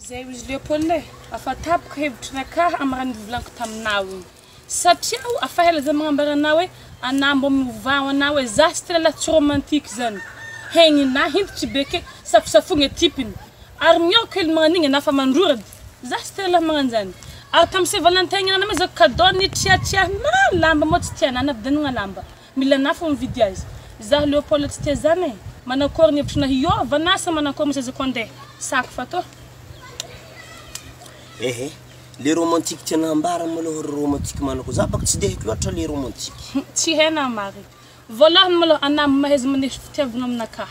Zay izy Leopold afa tapaka hevitry ka amrany volanko taminao satria afa hela za magnambaranao hoe anambo mivao anao hoe za sy tena tsy romantique zany hegnina hintry beke safosafogna tipiny ary mio kely magnanigny nafa mandrorady za sy tena magnanjany ary tam Saint Valentin ana me za cadeau ni tia na lamba mo tsy tiana na vidanagna lamba mila nafa mividy azy za Leopold tsy tia zany manakory hevitry na hiova nasa manakory mseza konde sako fato les romantiques tiana ambara malo romantique manako za bak tsy de haiko loatra les romantique tsy hena mari volohany malo anam mahez manesh fitiavagna aminaka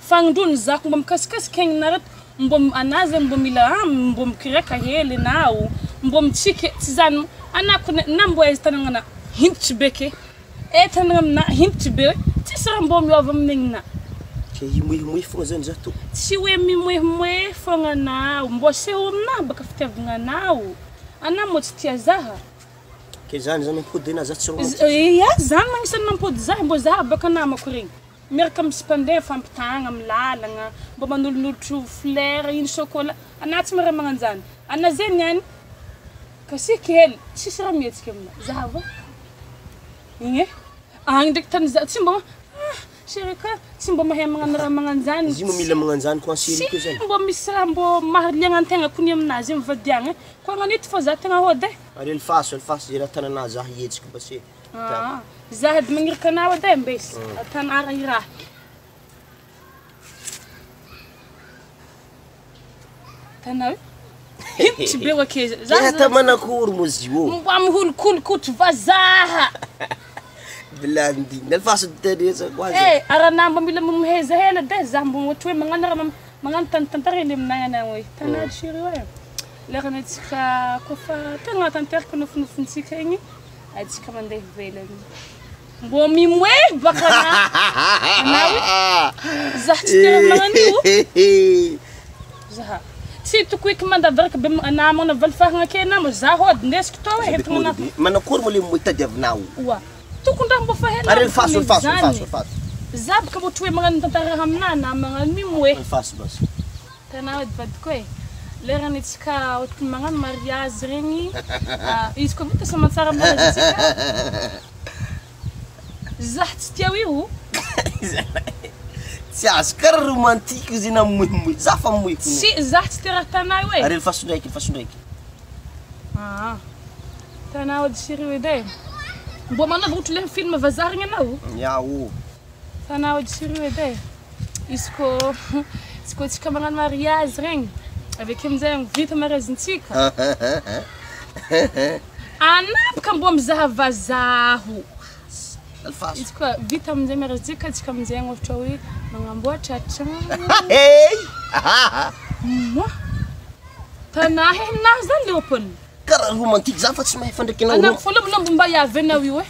fangdrony zako mbo mikasikasika ignarat mbo anazy mbo mila mbo mikireka hely nao mbo mitsike tsy zany anako na mbo ez tanagna hintry beke tanagna amina hintry be tsisy raha mbo miova amin'igna himoemoe fogna zany za to tsy hoe mimoemoe fogna nao mbo seho amina baka fitiavagna nao ana mo tsy tia zaha ke zany mampody na za tsy ya zany magnisan'ny mampody zaha mbo zaha baka namako regny miaraka misy mpandeha fampitagna amin'ny lalagna mbo manolonolotro fleur ino chocolat ana tsy mara magnanjany ana zay niany kasika hely tsisy raha mihetsika amina zaha va igny agny ndraiky tany za tsy mbo chérie ka tsy mbo mahay magnano raha magnanjany izy mo mila magnanjany ko ansiri ko zany mbo misy raha mbo mahaliagna antegna kony aminazy mivadiagna ko agnanito fô za tegna hody ary elfaso zay raha tanana za hihetsika basé za hady magniraka anao edy mbesy tanara iraha tanao hintry be wake za ta manakory mo zio mbo amiholokolokotro vazaha blandi nelfaso tedesa kwa arana mbo mila mumheza hela de za mbo wotwe mangana tantare mnana we tanad shiri we lera netsika kofa tanga tanterka nofuntsika igny atsika mandeha velany mbo mimwe bakana nawi za tira mangani za si tukuik manda verka be namana valfahanga kena mo za hod ndesk to we hetuna manakory mo le moitadi avnao wa tukunda mbo fahela ari faso zab ka motwe mangana tantara hamnana mangana mimwe faso bas tana badkoy lera nitsika otky mangana mariage regny izy ko vita sama tsara mariage za tsy tia io tsy azo kara romantique izy na moimoy za fa moiko si za tsy tia raha tanay we ari faso ndraiky tana ody siri edy mbo manao ohatra le film vazarigna anao yao tana ody siri edy izy ko tsika magnano mariage regny avec amizay vita mariazintsika anapaka mbo mizaha vazaho izy ko vita amizay mariazintsika tsika amizay ohatra hoe magnamboatra trano tana henah zany Leopold kara romantique za fa tsy mahay fandraiky anao anako fôlo mba mbo mba yavy anao io